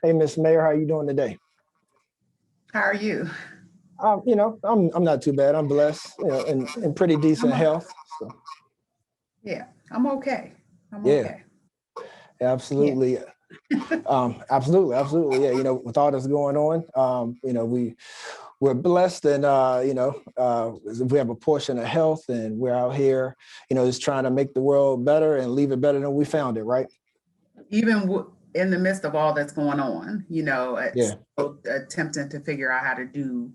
Hey, Miss Mayor, how you doing today? How are you? I'm not too bad. I'm blessed, in pretty decent health. So, Yeah, I'm okay. I'm yeah, okay. Yeah. absolutely. Absolutely. Yeah, with all that's going on, we're blessed, and we have a portion of health, and we're out here, just trying to make the world better and leave it better than we found it, right? Even in the midst of all that's going on, it's Yeah. attempting to figure out how to do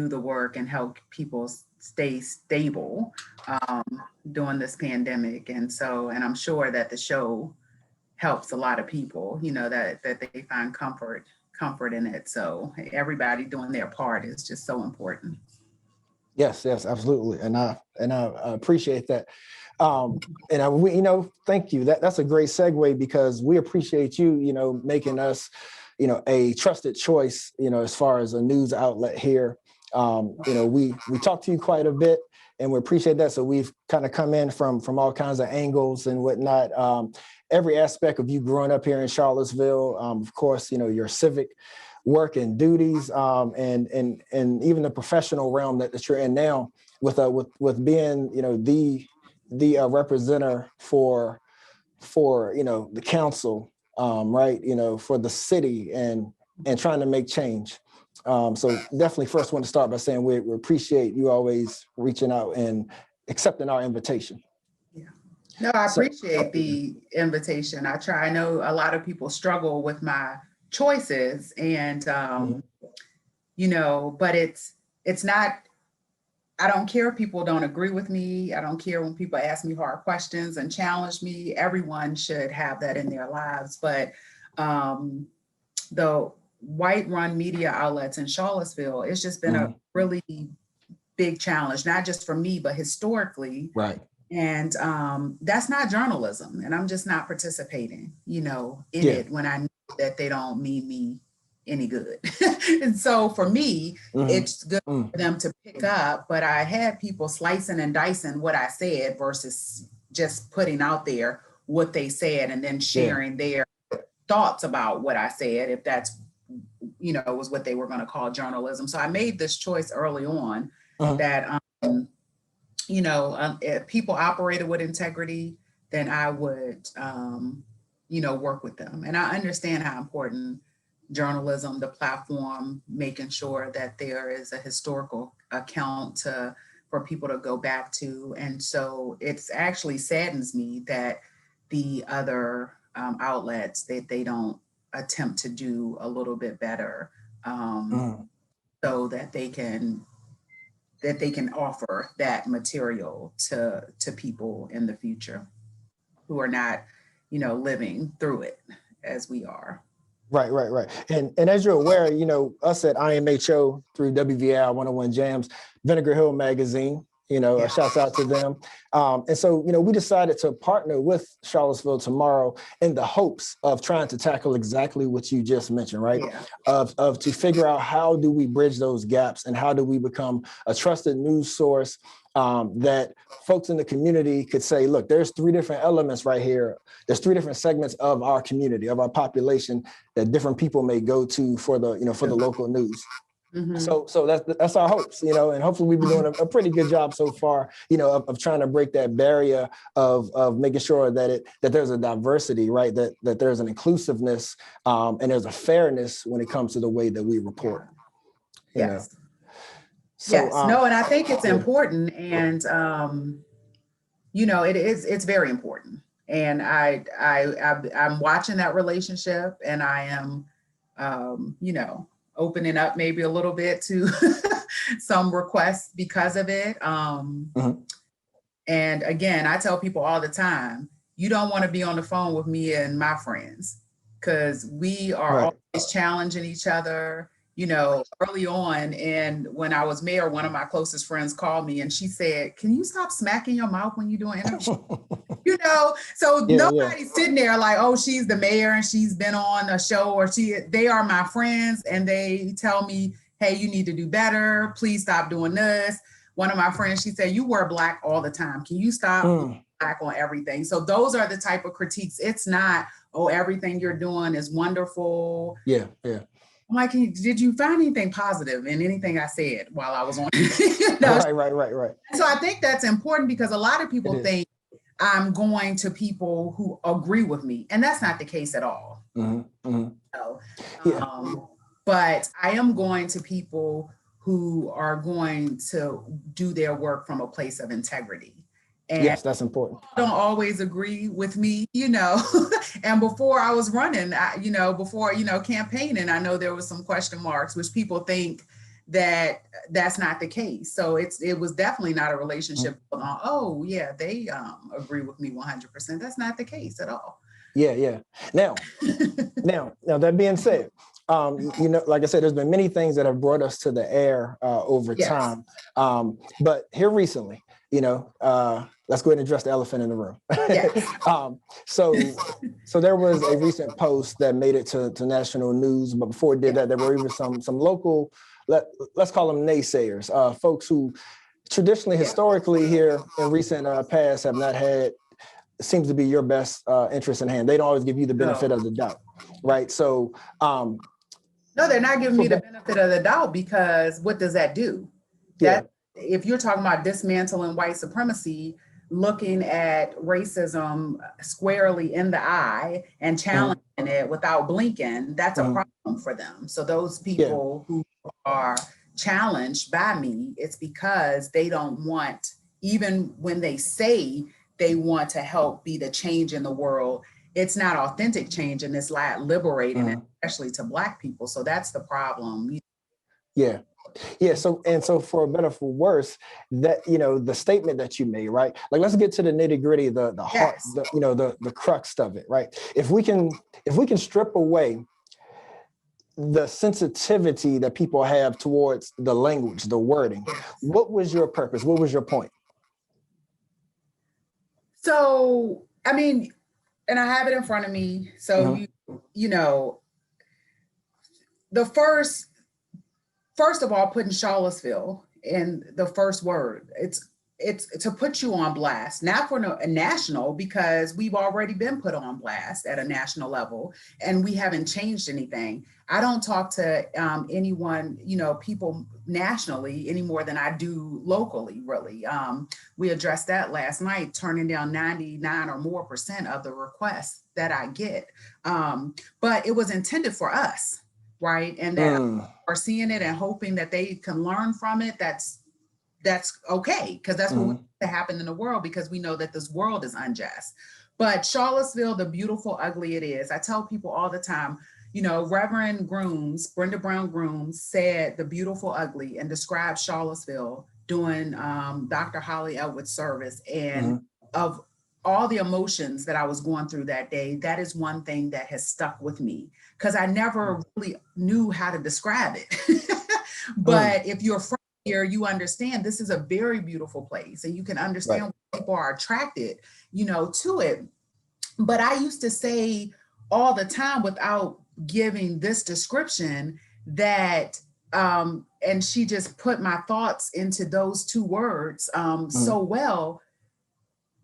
the work and help people stay stable um, during this pandemic. And I'm sure that the show helps a lot of people, that they find comfort in it. So everybody doing their part is just so important. Yes, absolutely, and I appreciate that. Thank you. That's a great segue, because we appreciate you, making us, a trusted choice, as far as a news outlet here. We talk to you quite a bit, and we appreciate that. So we've kind of come in from all kinds of angles and whatnot. Every aspect of you growing up here in Charlottesville, of course, your civic work and duties, and even the professional realm that you're in now, with being, the representative for the council, right, for the city, and trying to make change. So definitely first want to start by saying we appreciate you always reaching out and accepting our invitation. Yeah. No, I appreciate the invitation. I know a lot of people struggle with my choices, and but it's not. I don't care if people don't agree with me. I don't care when people ask me hard questions and challenge me. Everyone should have that in their lives. But the Whiterun Media outlets in Charlottesville, it's just been a really big challenge, not just for me, but historically. Right. And that's not journalism. And I'm just not participating, in it when I know that they don't mean me any good. And so for me, it's good for them to pick up, but I had people slicing and dicing what I said versus just putting out there what they said and then sharing their thoughts about what I said, if that's, was what they were going to call journalism. So I made this choice early on that, if people operated with integrity, then I would, work with them. And I understand how important journalism, the platform, making sure that there is a historical account for people to go back to. And so it's actually saddens me that the other outlets, that they don't attempt to do a little bit better, so that they can offer that material to people in the future who are not, living through it as we are. Right. And as you're aware, us at IMHO through WVL 101 Jams, Vinegar Hill Magazine, shouts out to them. And so, we decided to partner with Charlottesville Tomorrow in the hopes of trying to tackle exactly what you just mentioned, right? Yeah. Of to figure out how do we bridge those gaps, and how do we become a trusted news source that folks in the community could say, look, there's three different elements right here. There's three different segments of our community, of our population, that different people may go to for the, for the local news. So that's our hopes, and hopefully we've been doing a pretty good job so far, of trying to break that barrier of making sure that there's a diversity, right? That there's an inclusiveness, and there's a fairness when it comes to the way that we report. Yes. So, yes. No, and I think it's important, and it's very important. And I'm watching that relationship, and I am, opening up maybe a little bit to some requests because of it. And again, I tell people all the time, you don't want to be on the phone with me and my friends, because we are always challenging each other. Early on, and when I was mayor, one of my closest friends called me and she said, "Can you stop smacking your mouth when you're doing interviews?" So nobody's sitting there like, oh, she's the mayor and she's been on a show, or they are my friends, and they tell me, hey, you need to do better. Please stop doing this. One of my friends, she said, you wear black all the time. Can you stop black on everything? So those are the type of critiques. It's not, oh, everything you're doing is wonderful. Yeah, yeah. I'm like, did you find anything positive in anything I said while I was on? Right. So I think that's important because a lot of people think I'm going to people who agree with me, and that's not the case at all. So, but I am going to people who are going to do their work from a place of integrity. And yes, that's important. Don't always agree with me, and before I was running, before, campaigning, I know there was some question marks, which people think that that's not the case. So it was definitely not a relationship. Oh yeah, they agree with me 100%. That's not the case at all. Yeah. Now that being said, like I said, there's been many things that have brought us to the air over time. But here recently, let's go ahead and address the elephant in the room. Yes. So there was a recent post that made it to national news, but before it did that, there were even some local, let's call them naysayers, folks who traditionally, historically here in recent past have not had, seems to be your best interest in hand. They don't always give you the benefit of the doubt, right? So, no, they're not giving me the benefit of the doubt, because what does that do? If you're talking about dismantling white supremacy, looking at racism squarely in the eye and challenging it without blinking, that's a problem for them. So those people who are challenged by me, it's because they don't want, even when they say they want to help be the change in the world, it's not authentic change, and it's like liberating, especially to Black people. So that's the problem. Yeah. So for better, for worse, that, the statement that you made, right? Like, let's get to the nitty gritty, the heart, the crux of it, right? If we can strip away the sensitivity that people have towards the language, the wording, what was your purpose? What was your point? So, I mean, and I have it in front of me. So, the first of all, putting Charlottesville in the first word, it's to put you on blast, not for a national, because we've already been put on blast at a national level and we haven't changed anything. I don't talk to anyone, people nationally any more than I do locally, really. We addressed that last night, turning down 99% or more of the requests that I get. But it was intended for us, right? And that are seeing it and hoping that they can learn from it. That's okay, because that's what wants to happen in the world, because we know that this world is unjust. But Charlottesville, the beautiful, ugly it is. I tell people all the time, Reverend Grooms, Brenda Brown Grooms, said the beautiful, ugly and described Charlottesville doing Dr. Holly Elwood's service. And of all the emotions that I was going through that day, that is one thing that has stuck with me, because I never really knew how to describe it. But if you're from here, you understand this is a very beautiful place, and you can understand why people are attracted, to it. But I used to say all the time, without giving this description, that and she just put my thoughts into those two words so well.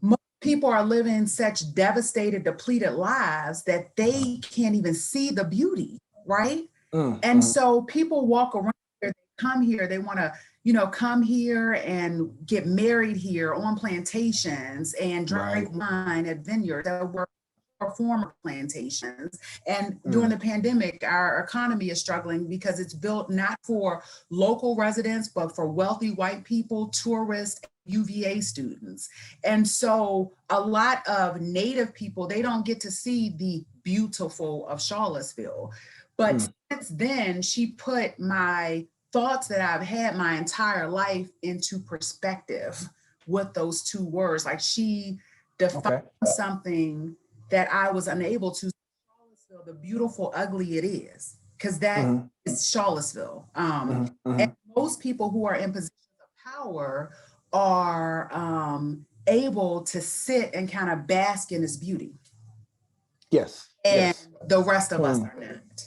Most people are living such devastated, depleted lives that they can't even see the beauty, right? And so people walk around here, they come here, they want to come here and get married here on plantations and drink wine at vineyards that were former plantations. And during the pandemic, our economy is struggling because it's built not for local residents, but for wealthy white people, tourists, UVA students. And so a lot of Native people, they don't get to see the beautiful of Charlottesville. But since then, she put my thoughts that I've had my entire life into perspective with those two words. Like, she defined something that I was unable to. Charlottesville, the beautiful, ugly it is, because that is Charlottesville. And most people who are in positions of power are able to sit and kind of bask in its beauty. Yes. And the rest of us are not.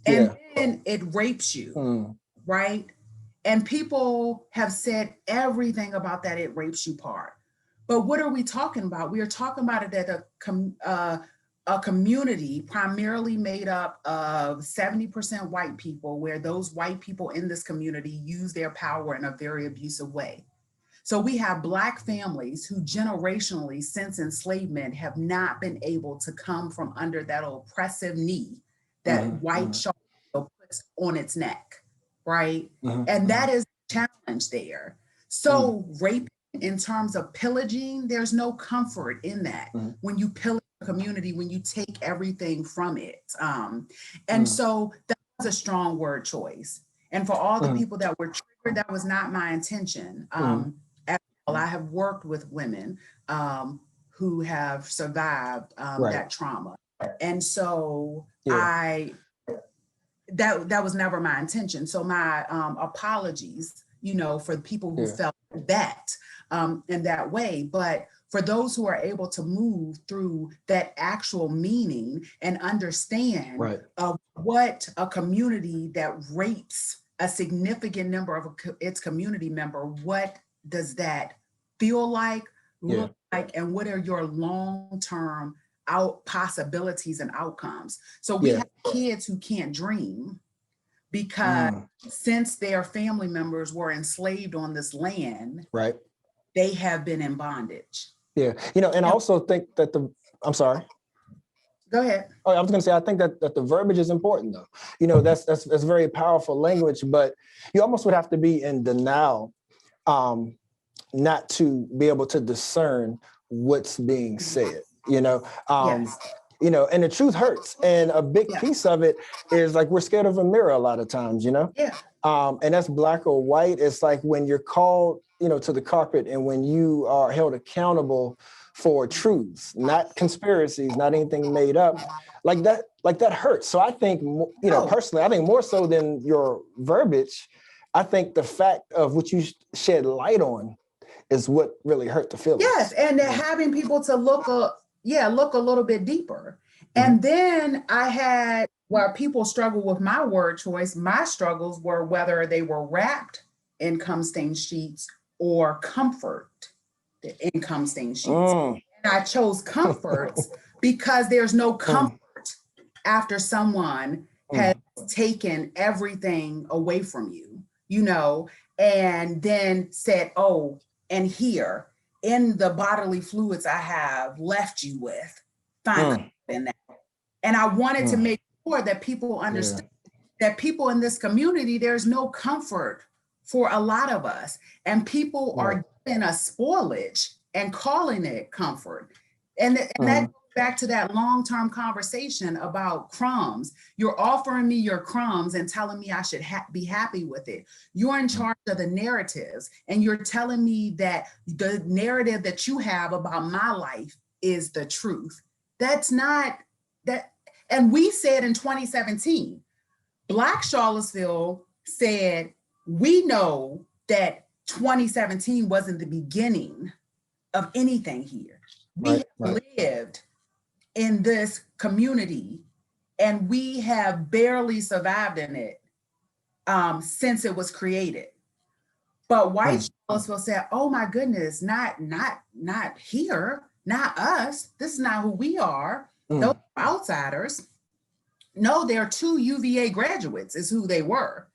And then it rapes you. Right? And people have said everything about that it rapes you part. But what are we talking about? We are talking about it at a community primarily made up of 70% white people, where those white people in this community use their power in a very abusive way. So we have Black families who generationally, since enslavement, have not been able to come from under that oppressive knee that white Charlottesville puts on its neck, right? And that is a challenge there. So rape in terms of pillaging, there's no comfort in that when you pillage a community, when you take everything from it. And so that was a strong word choice. And for all the people that were triggered, that was not my intention. I have worked with women who have survived that trauma. And so that was never my intention. So my apologies, for the people who felt that in that way. But for those who are able to move through that actual meaning and understand of what a community that rapes a significant number of its community member, what does that feel like, look like, and what are your long-term possibilities and outcomes? So we have kids who can't dream because since their family members were enslaved on this land, they have been in bondage. Yeah, and I also think that I'm sorry. Go ahead. Oh, I was going to say, I think that the verbiage is important, though. That's very powerful language, but you almost would have to be in denial not to be able to discern what's being said, and the truth hurts. And a big piece of it is like, we're scared of a mirror a lot of times, and that's Black or white. It's like when you're called, to the carpet, and when you are held accountable for truths, not conspiracies, not anything made up, like that hurts. So I think, personally, I think more so than your verbiage, I think the fact of what you shed light on is what really hurt the feelings. Yes, and having people to look a little bit deeper. And then I had, where people struggle with my word choice, my struggles were whether they were wrapped in cum-stained sheets or comfort in cum-stained sheets. And I chose comfort because there's no comfort after someone has taken everything away from you, and then said, oh, and here, in the bodily fluids I have left you with, find comfort in that. And I wanted to make sure that people understand that people in this community, there's no comfort for a lot of us. And people are giving us spoilage and calling it comfort. And that goes back to that long-term conversation about crumbs. You're offering me your crumbs and telling me I should be happy with it. You're in charge of the narratives, and you're telling me that the narrative that you have about my life is the truth. That's not that. And we said in 2017, Black Charlottesville said, we know that 2017 wasn't the beginning of anything here. We have lived in this community, and we have barely survived in it since it was created. But white Charlottesville said, oh my goodness, not here, not us. This is not who we are. Those are outsiders. No, they're 2 UVA graduates is who they were.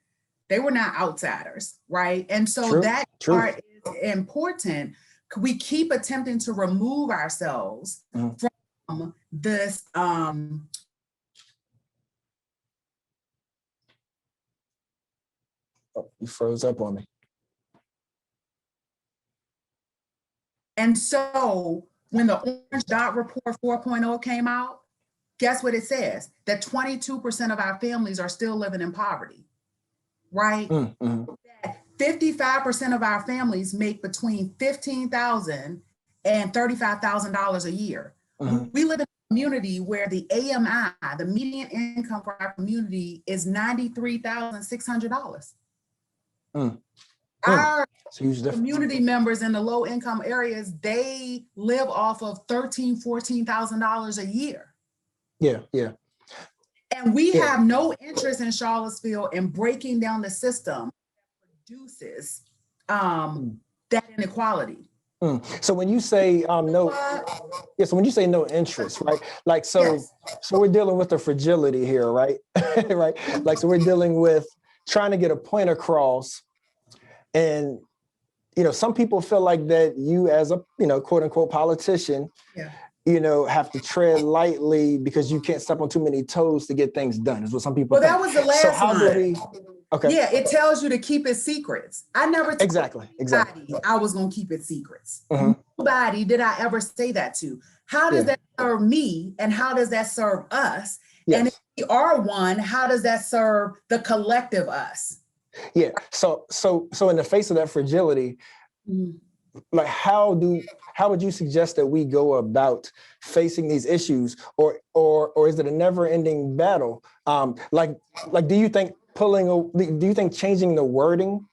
They were not outsiders, right? And so that part is important. We keep attempting to remove ourselves from this Oh, you froze up on me. And so when the Orange Dot Report 4.0 came out, guess what it says? That 22% of our families are still living in poverty, right? That 55% of our families make between $15,000 and $35,000 a year. We live in a community where the AMI, the median income for our community, is $93,600. Our community members in the low income areas, they live off of $13,000, $14,000 a year. Yeah. And we have no interest in Charlottesville in breaking down the system that produces that inequality. So when you say no, yeah, so when you say no interest, right? Like, Yes. so we're dealing with the fragility here, right? Right? Like, so we're dealing with trying to get a point across, and some people feel like that you as a, quote unquote politician, Yeah. Have to tread lightly because you can't step on too many toes to get things done, is what some people Well, think. that was the last So how one. do we, okay. Yeah, it tells you to keep it secrets. I never told Exactly. anybody I was going to keep it secrets. Mhm. Nobody did I ever say that to. How does that serve me, and how does that serve us? Yes. And if we are one, how does that serve the collective us? Yeah. So in the face of that fragility, like how would you suggest that we go about facing these issues, or is it a never-ending battle? Like do you think changing the wording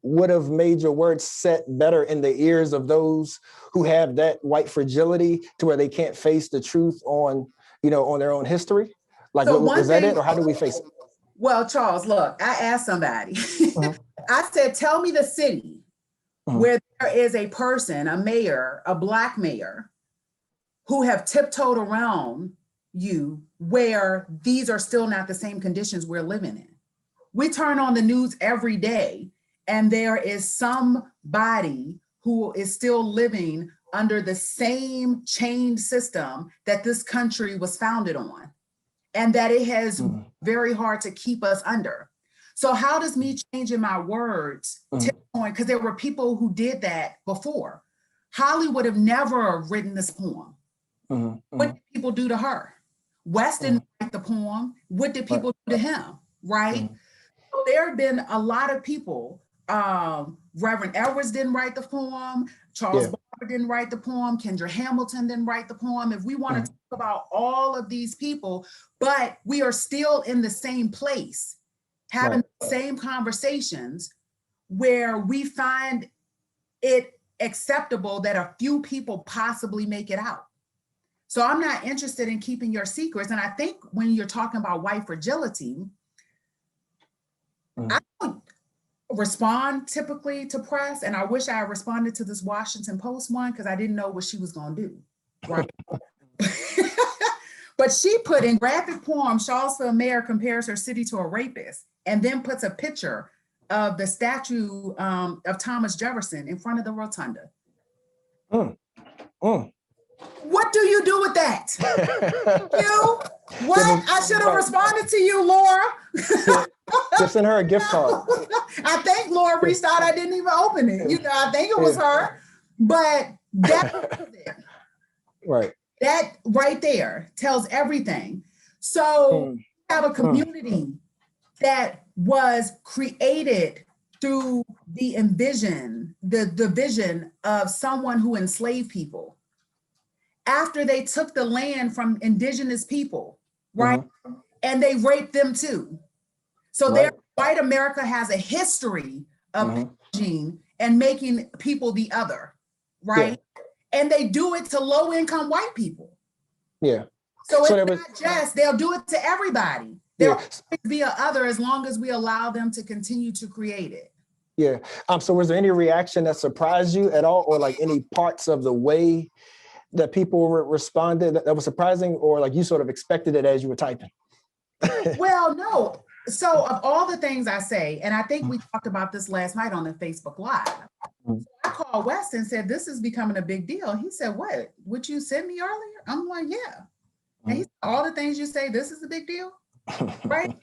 would have made your words set better in the ears of those who have that white fragility to where they can't face the truth on their own history? Like, So was that it, or how do we face it? Well, Charles, look, I asked somebody, I said, tell me the city where there is a person, a mayor, a Black mayor, who have tiptoed around you where these are still not the same conditions we're living in. We turn on the news every day, and there is somebody who is still living under the same chained system that this country was founded on, and that it has very hard to keep us under. So how does me changing my words, because there were people who did that before. Holly would have never written this poem. What did people do to her? West didn't write the poem. What did people do to him, right? So there have been a lot of people. Reverend Edwards didn't write the poem. Charles Barber didn't write the poem. Kendra Hamilton didn't write the poem. If we want to talk about all of these people, but we are still in the same place, having the same conversations where we find it acceptable that a few people possibly make it out. So I'm not interested in keeping your secrets. And I think when you're talking about white fragility, I don't respond typically to press. And I wish I responded to this Washington Post one because I didn't know what she was going to do. Right. But she put in graphic poem, Charlottesville mayor compares her city to a rapist, and then puts a picture of the statue of Thomas Jefferson in front of the rotunda. What do you do with that? You? What? I should have responded to you, Laura. Just send her a gift card. I think Laura reached out. I didn't even open it. I think it was her. But that was it. Right. That right there tells everything. So we have a community that was created through the vision of someone who enslaved people. After they took the land from indigenous people, right? And they raped them too. So white America has a history of packaging and making people the other, right? And they do it to low-income white people. Yeah. So it's not just, they'll do it to everybody. There'll always be an other as long as we allow them to continue to create it. Yeah. So was there any reaction that surprised you at all, or like any parts of the way that people responded that was surprising, or like you sort of expected it as you were typing? Well, no. So of all the things I say, and I think we talked about this last night on the Facebook Live, so I called West and said, this is becoming a big deal. He said, what? Would you send me earlier? I'm like, yeah. And he said, all the things you say, this is a big deal, right?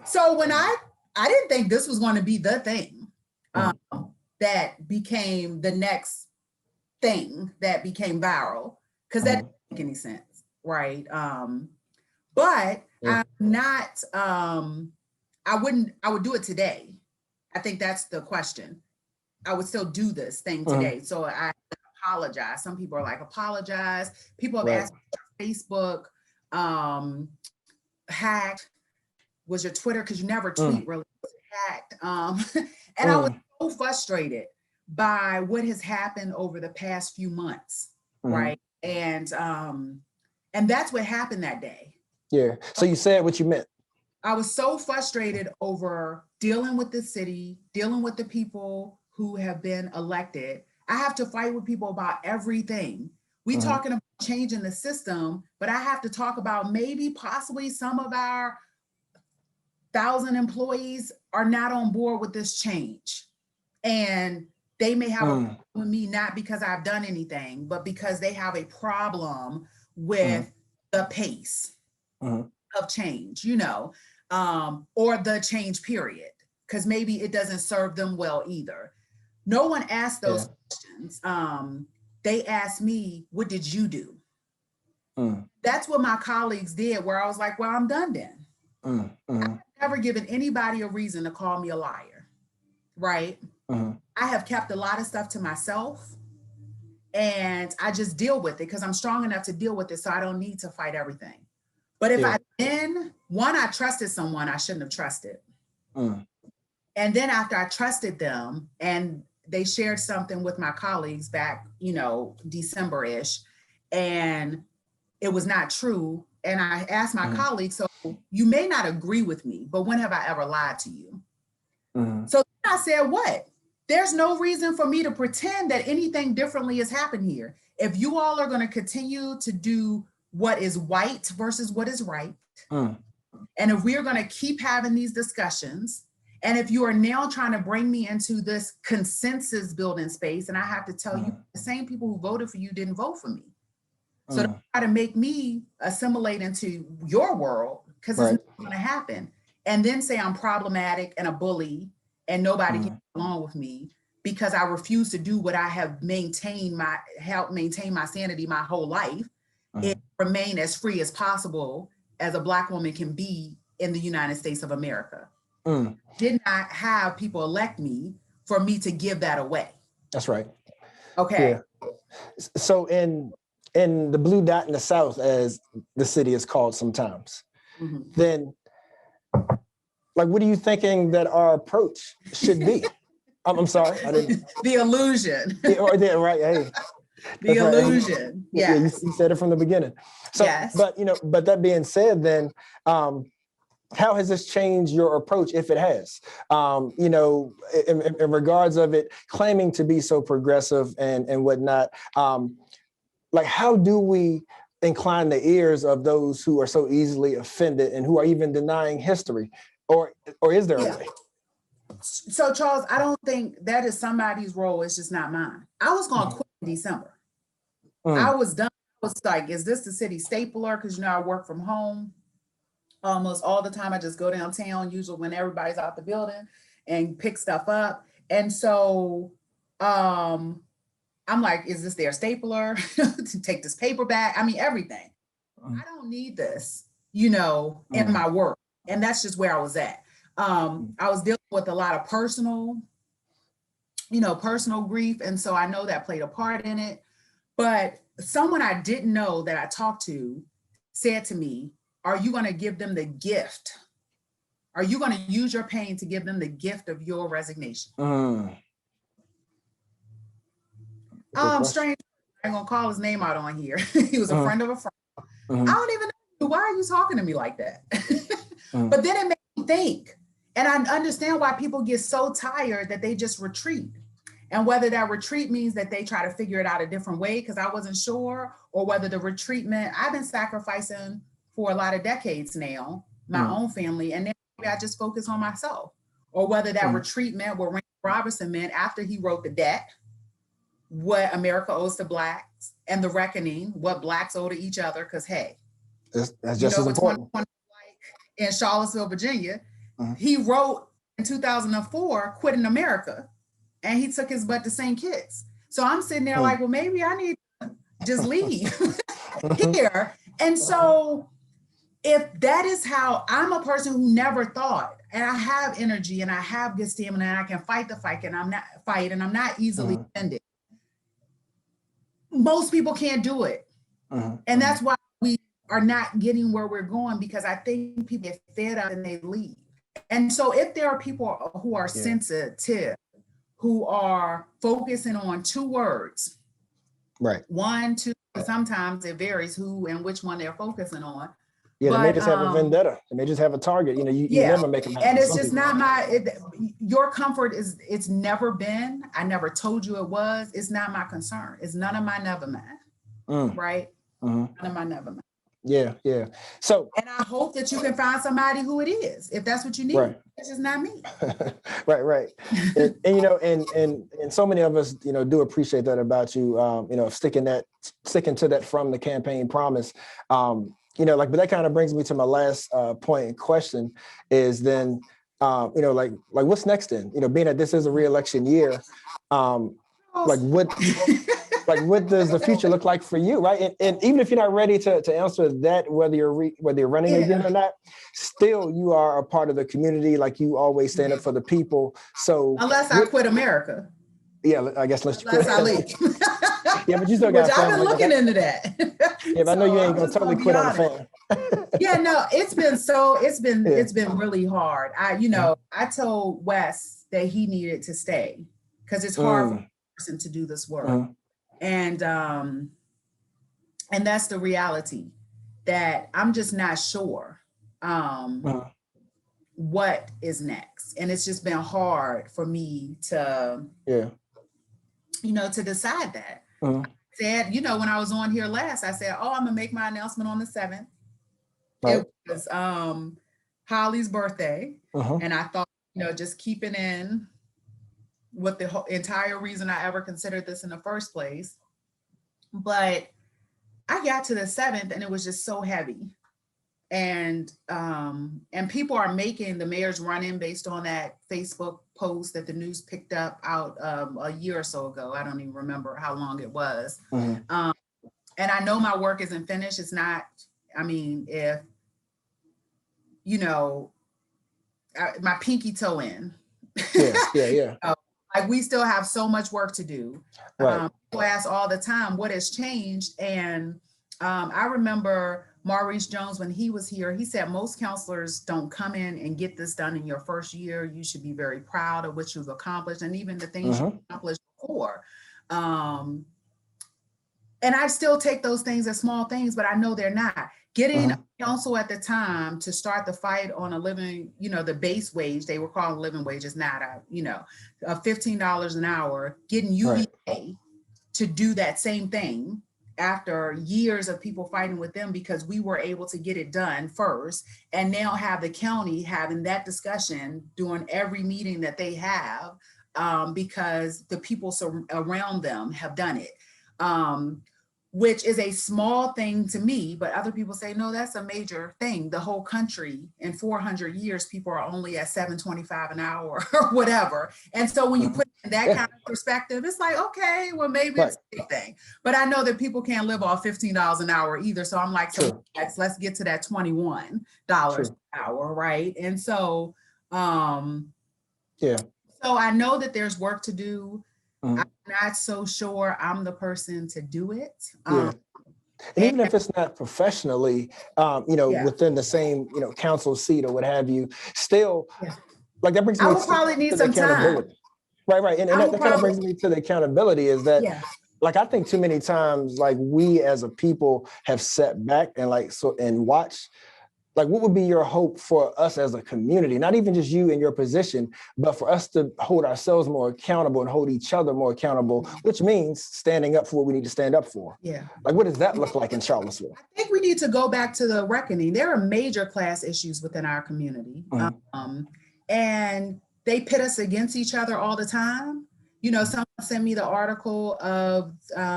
So when I didn't think this was going to be the thing that became the next thing that became viral, because that didn't make any sense, right? But I'm not, I would do it today. I think that's the question. I would still do this thing today. So I apologize. Some people are like, apologize. People have asked me, Facebook hacked. Was your Twitter, because you never tweet really, hacked. And I was so frustrated by what has happened over the past few months, right? And that's what happened that day. Yeah. So you said what you meant. I was so frustrated over dealing with the city, dealing with the people who have been elected. I have to fight with people about everything. We talking about changing the system, but I have to talk about maybe possibly some of our 1,000 employees are not on board with this change. And they may have a problem with me, not because I've done anything, but because they have a problem with the pace of change, you know, or the change period, because maybe it doesn't serve them well either. No one asked those questions. They asked me, what did you do? That's what my colleagues did, where I was like, well, I'm done then. I've never given anybody a reason to call me a liar, right? I have kept a lot of stuff to myself, and I just deal with it because I'm strong enough to deal with it, so I don't need to fight everything. But if I trusted someone I shouldn't have trusted. And then after I trusted them and they shared something with my colleagues back, you know, December-ish, and it was not true. And I asked my colleagues, so you may not agree with me, but when have I ever lied to you? So I said, what? There's no reason for me to pretend that anything differently has happened here. If you all are going to continue to do what is white versus what is right, and if we are going to keep having these discussions, and if you are now trying to bring me into this consensus building space, and I have to tell you, the same people who voted for you didn't vote for me. So don't try to make me assimilate into your world, because it's not going to happen. And then say I'm problematic and a bully and nobody can get along with me because I refuse to do what I have helped maintain my sanity my whole life, and remain as free as possible as a Black woman can be in the United States of America. Did not have people elect me for me to give that away. That's right. Okay. Yeah. So in the blue dot in the South, as the city is called sometimes, then like, what are you thinking that our approach should be? I'm sorry, I didn't. The illusion. Right. Hey. The illusion. Right. Yeah. You said it from the beginning. So, yes. But that being said, then, how has this changed your approach, if it has? In regards of it claiming to be so progressive and whatnot, like, how do we incline the ears of those who are so easily offended and who are even denying history? Or is there a way? So, Charles, I don't think that is somebody's role. It's just not mine. I was going to quit in December. I was done. I was like, is this the city stapler? Because, I work from home almost all the time. I just go downtown, usually when everybody's out the building, and pick stuff up. And so I'm like, is this their stapler? To take this paper back? I mean, everything. I don't need this, in my work. And that's just where I was at. I was dealing with a lot of personal grief. And so I know that played a part in it. But someone I didn't know that I talked to said to me, are you going to give them the gift? Are you going to use your pain to give them the gift of your resignation? Strange. I'm going to call his name out on here. He was a friend of a friend. I don't even know. Why are you talking to me like that? But then it made me think. And I understand why people get so tired that they just retreat. And whether that retreat means that they try to figure it out a different way, because I wasn't sure, or whether the retreat meant I've been sacrificing for a lot of decades now, my own family, and then maybe I just focus on myself. Or whether that retreat meant what Randy Robinson meant after he wrote The Debt, what America owes to Blacks, and The Reckoning, what Blacks owe to each other, because hey, that's just as important. In Charlottesville, Virginia, he wrote in 2004, Quitting America, and he took his butt to St. Kitts. So I'm sitting there like, well, maybe I need to just leave here. And so if that is how, I'm a person who never thought, and I have energy and I have good stamina and I can fight the fight and I'm not easily offended. Most people can't do it. And that's why we are not getting where we're going, because I think people get fed up and they leave. And so if there are people who are sensitive, who are focusing on two words, right? 1, 2, sometimes it varies who and which one they're focusing on. Yeah, they may But just have a vendetta. They may just have a target. You know, you yeah, never make them happy. and it's Some just people- not your comfort is, it's never been, I never told you it was, it's not my concern. It's none of my never mind, right? None of my never mind. Yeah, yeah. So, and I hope that you can find somebody who it is, if that's what you need. Right. It's just not me. right. And you know, and so many of us, you know, do appreciate that about you. You know, sticking to that from the campaign promise. You know, like, but that kind of brings me to my last point in question is then, you know, like what's next then? You know, being that this is a re-election year, like what does the future look like for you, right? And even if you're not ready to answer that, whether you're running again or not, still you are a part of the community. Like, you always stand up for the people. So unless I quit America. Yeah, I guess unless I leave. Yeah, but you still got Which I've been family. looking into that. Yeah, but I know you ain't gonna totally quit on the fan. Yeah, no, it's been really hard. I told Wes that he needed to stay because it's hard for a person to do this work. And that's the reality, that I'm just not sure what is next. And it's just been hard for me to, to decide that. I said, when I was on here last, I said, I'm gonna make my announcement on the 7th. Right. It was Holly's birthday. And I thought, just keeping in with the entire reason I ever considered this in the first place. But I got to the 7th and it was just so heavy. And people are making the mayor's run-in based on that Facebook post that the news picked up out a year or so ago. I don't even remember how long it was. And I know my work isn't finished. It's not, if, my pinky toe in. Yeah. Like, we still have so much work to do. Right. People ask all the time, what has changed? And I remember Maurice Jones, when he was here, he said, most counselors don't come in and get this done in your first year. You should be very proud of what you've accomplished and even the things you've accomplished before. And I still take those things as small things, but I know they're not. Getting a council at the time to start the fight on a living, the base wage, they were calling living wage, is not $15 an hour, getting UVA to do that same thing after years of people fighting with them because we were able to get it done first, and now have the county having that discussion during every meeting that they have because the people around them have done it. Which is a small thing to me, but other people say, no, that's a major thing. The whole country in 400 years, people are only at $7.25 an hour or whatever. And so when you put in that kind of perspective, it's like, okay, well, maybe it's a big thing. But I know that people can't live off $15 an hour either. So I'm like, so let's get to that $21 an hour, right? And so, so I know that there's work to do. I'm not so sure I'm the person to do it. And even if it's not professionally, within the same, council seat or what have you, still, like, that brings me I would probably need some time. Right. And that kind of brings me to the accountability is that, like, I think too many times, like, we as a people have sat back and watched. Like, what would be your hope for us as a community? Not even just you in your position, but for us to hold ourselves more accountable and hold each other more accountable, which means standing up for what we need to stand up for. Yeah. Like, what does that look like in Charlottesville? I think we need to go back to the reckoning. There are major class issues within our community. And they pit us against each other all the time. Someone sent me the article of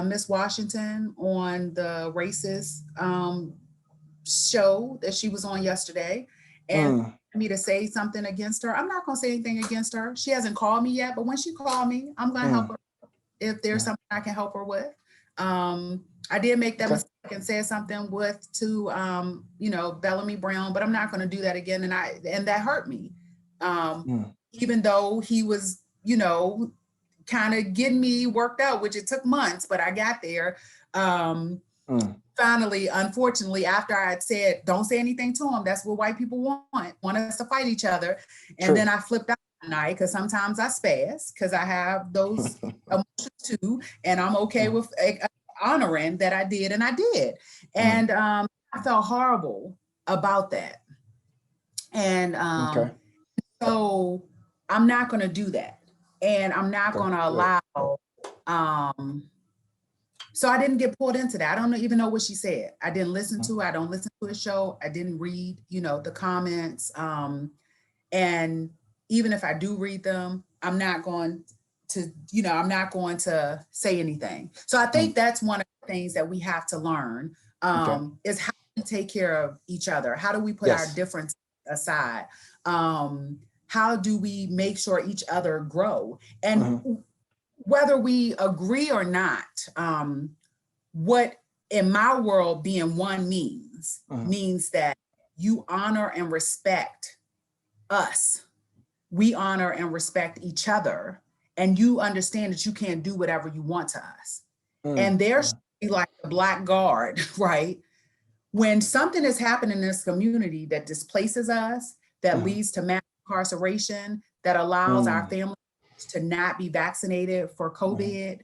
Miss Washington on the racist show that she was on yesterday, and me to say something against her. I'm not going to say anything against her. She hasn't called me yet, but when she called me, I'm going to help her if there's something I can help her with. I did make that mistake and said something to Bellamy Brown, but I'm not going to do that again. And that hurt me. Even though he was, kind of getting me worked out, which it took months, but I got there. Finally, unfortunately, after I had said, don't say anything to him, that's what white people want us to fight each other. And then I flipped out one night because sometimes I spaz because I have those emotions too. And I'm okay with honoring that I did, and I did. And I felt horrible about that. And Okay. so I'm not going to do that. And I'm not Okay. going to allow, so I didn't get pulled into that. I don't even know what she said. I didn't listen to it. I don't listen to a show. I didn't read, the comments. And even if I do read them, I'm not going to, I'm not going to say anything. So I think that's one of the things that we have to learn, is how we take care of each other. How do we put our differences aside? How do we make sure each other grow? And whether we agree or not, what in my world being one means that you honor and respect us. We honor and respect each other, and you understand that you can't do whatever you want to us. And there should be like the black guard, right? When something has happened in this community that displaces us, that leads to mass incarceration, that allows our families to not be vaccinated for COVID,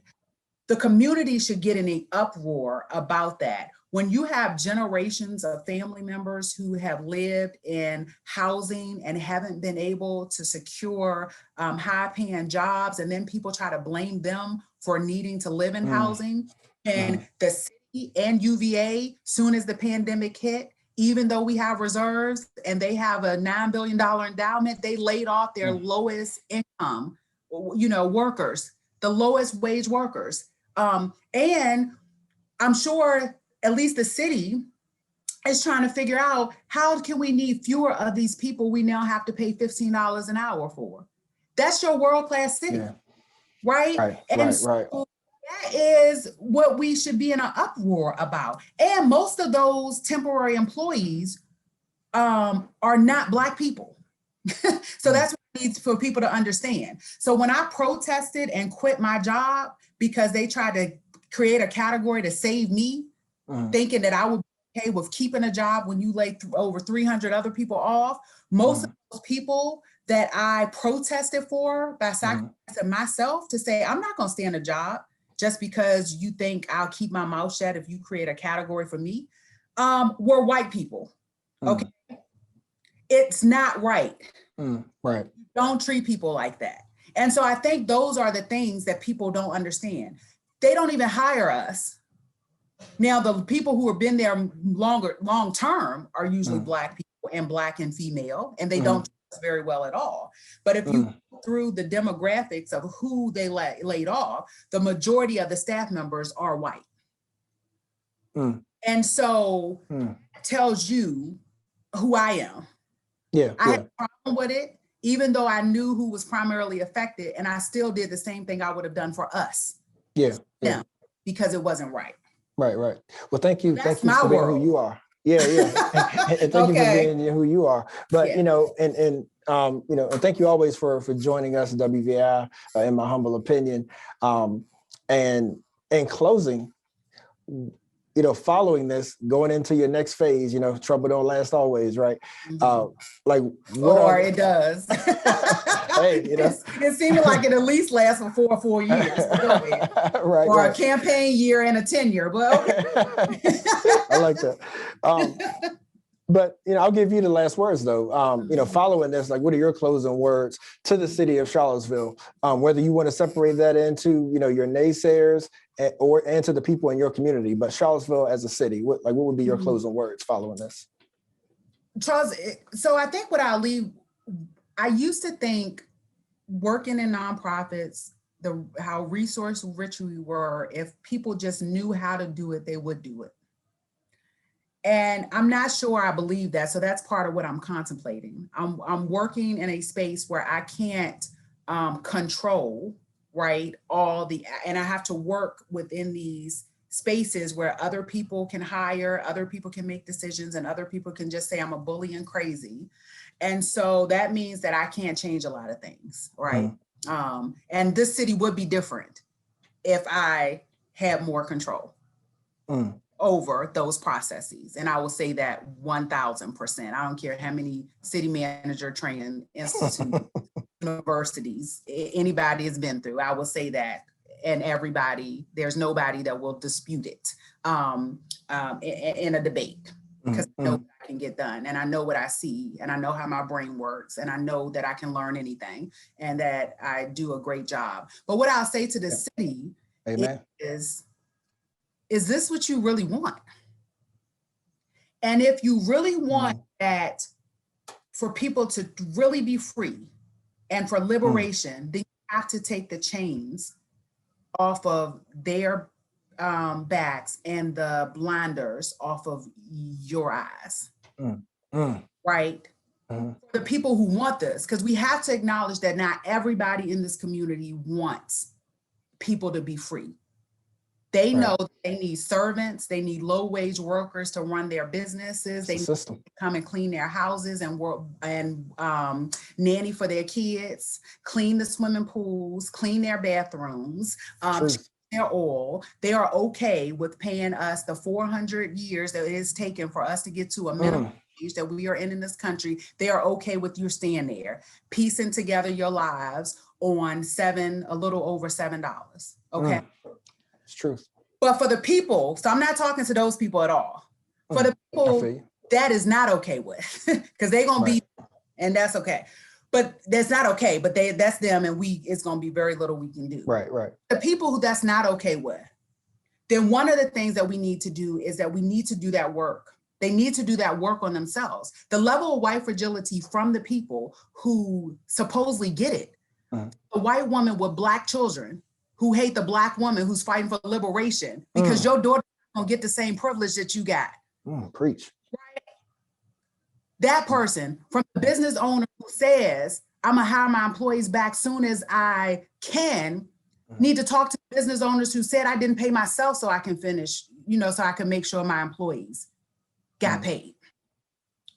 the community should get in an uproar about that. When you have generations of family members who have lived in housing and haven't been able to secure high-paying jobs, and then people try to blame them for needing to live in housing, and the city and UVA, soon as the pandemic hit, even though we have reserves and they have a $9 billion endowment, they laid off their lowest income, workers, the lowest wage workers. And I'm sure at least the city is trying to figure out, how can we need fewer of these people we now have to pay $15 an hour for? That's your world-class city, right? That is what we should be in an uproar about. And most of those temporary employees are not Black people. So that's what it needs for people to understand. So when I protested and quit my job because they tried to create a category to save me, thinking that I would be okay with keeping a job when you laid over 300 other people off, most of those people that I protested for by sacrificing myself to say, I'm not going to stay in a job just because you think I'll keep my mouth shut if you create a category for me, were white people. Okay. It's not right. Right. Don't treat people like that. And so I think those are the things that people don't understand. They don't even hire us. Now, the people who have been there long term are usually Black people and Black and female, and they don't treat us very well at all. But if you go through the demographics of who they laid off, the majority of the staff members are white. And so it tells you who I am. I had a problem with it, even though I knew who was primarily affected, and I still did the same thing I would have done for us. Because it wasn't right. Right. Well, thank you. That's Thank you for being who you are. And thank you for being who you are. But, and thank you always for joining us at WVI, in my humble opinion. And in closing, following this, going into your next phase, trouble don't last always, right? It does. Hey, it seemed like it at least lasts for 4 years. Right. Or a campaign year and a tenure. But okay. I like that. But I'll give you the last words though. Following this, what are your closing words to the city of Charlottesville? Whether you want to separate that into your naysayers and to the people in your community, but Charlottesville as a city, what would be your closing words following this? Charles, so I think what I'll leave. I used to think working in nonprofits, how resource rich we were, if people just knew how to do it, they would do it. And I'm not sure I believe that. So that's part of what I'm contemplating. I'm working in a space where I can't control, right, and I have to work within these spaces where other people can hire, other people can make decisions, and other people can just say I'm a bully and crazy. And so that means that I can't change a lot of things, right? And this city would be different if I had more control over those processes. And I will say that 1000%. I don't care how many city manager training institutes, universities, anybody has been through, I will say that. And everybody, there's nobody that will dispute it in a debate. because I know what I can get done, and I know what I see, and I know how my brain works, and I know that I can learn anything, and that I do a great job. But what I'll say to the city is this what you really want? And if you really want that for people to really be free and for liberation, then you have to take the chains off of their backs and the blinders off of your eyes, right? The people who want this, because we have to acknowledge that not everybody in this community wants people to be free. They know that they need servants, they need low-wage workers to run their businesses, they need to come and clean their houses and work and nanny for their kids, clean the swimming pools, clean their bathrooms, their oil. They are okay with paying us the 400 years that it is taken for us to get to a minimum age that we are in this country. They are okay with you staying there, piecing together your lives on a little over $7. Okay. It's truth. But for the people, so I'm not talking to those people at all. For the people that is not okay with, because they're gonna be, and that's okay. But that's not okay, but that's them, and it's gonna be very little we can do. Right. The people who that's not okay with, then one of the things that we need to do is that we need to do that work. They need to do that work on themselves. The level of white fragility from the people who supposedly get it, a white woman with Black children who hate the Black woman who's fighting for liberation because your daughter don't get the same privilege that you got. Preach. Right? That person, from the business owner who says, I'm gonna hire my employees back soon as I can, need to talk to business owners who said I didn't pay myself so I can finish, so I can make sure my employees got paid.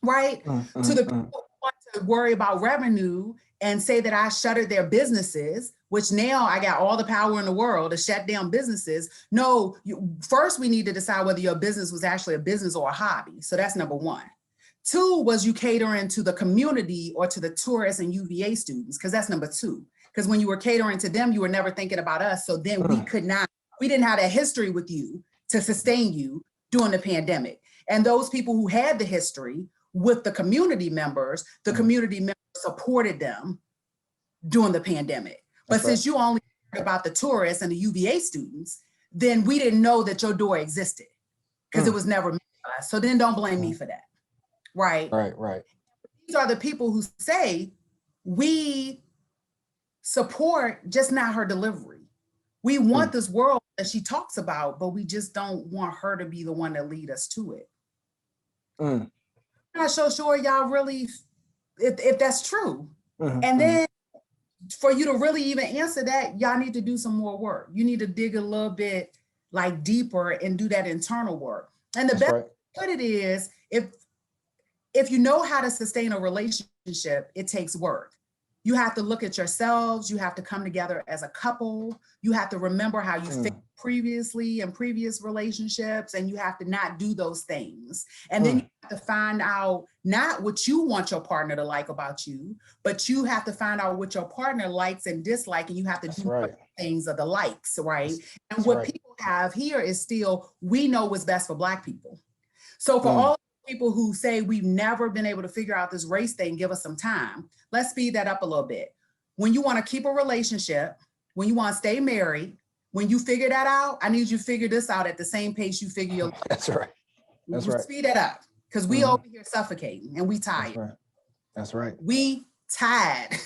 Right? To the people who want to worry about revenue and say that I shuttered their businesses, which now I got all the power in the world to shut down businesses. No, first we need to decide whether your business was actually a business or a hobby. So that's number one. Two, was you catering to the community or to the tourists and UVA students? Because that's number two. Because when you were catering to them, you were never thinking about us. So then we didn't have a history with you to sustain you during the pandemic. And those people who had the history with the community members supported them during the pandemic. But since you only heard about the tourists and the UVA students, then we didn't know that your door existed because it was never made for us. So then don't blame me for that. Right. These are the people who say we support, just not her delivery. We want this world that she talks about, but we just don't want her to be the one that lead us to it. I'm not so sure y'all really, if that's true. And then for you to really even answer that, y'all need to do some more work. You need to dig a little bit deeper and do that internal work. And the best way to put it is, if you know how to sustain a relationship, it takes work. You have to look at yourselves. You have to come together as a couple. You have to remember how you fit previously in previous relationships, and you have to not do those things. And then you have to find out not what you want your partner to like about you, but you have to find out what your partner likes and dislikes, and you have to do things of the likes, right? And what people have here is still, we know what's best for Black people. So for all people who say we've never been able to figure out this race thing, give us some time. Let's speed that up a little bit. When you want to keep a relationship, when you want to stay married, when you figure that out, I need you to figure this out at the same pace you figure your life. That's right. Speed that up, because we over here suffocating and we tired. That's right. We tired.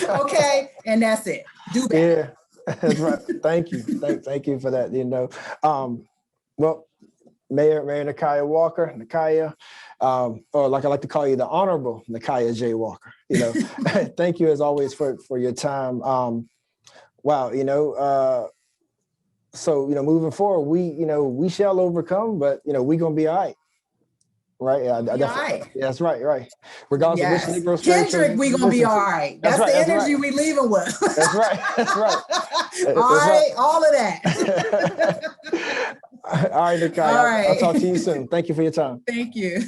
Okay, and that's it. Do that. Yeah, that's right. Thank you. Thank you for that. Well, Mayor Nikuyah Walker, or like I like to call you, the Honorable Nikuyah J. Walker. Thank you as always for your time. Wow, so moving forward, we shall overcome, but we gonna be all right. Right. Yeah, that's right. Regardless of which Negro Kendrick, we gonna be all right. That's the energy we leaving with. That's right. All right, all of that. All right, Nikuyah. All right. I'll talk to you soon. Thank you for your time. Thank you.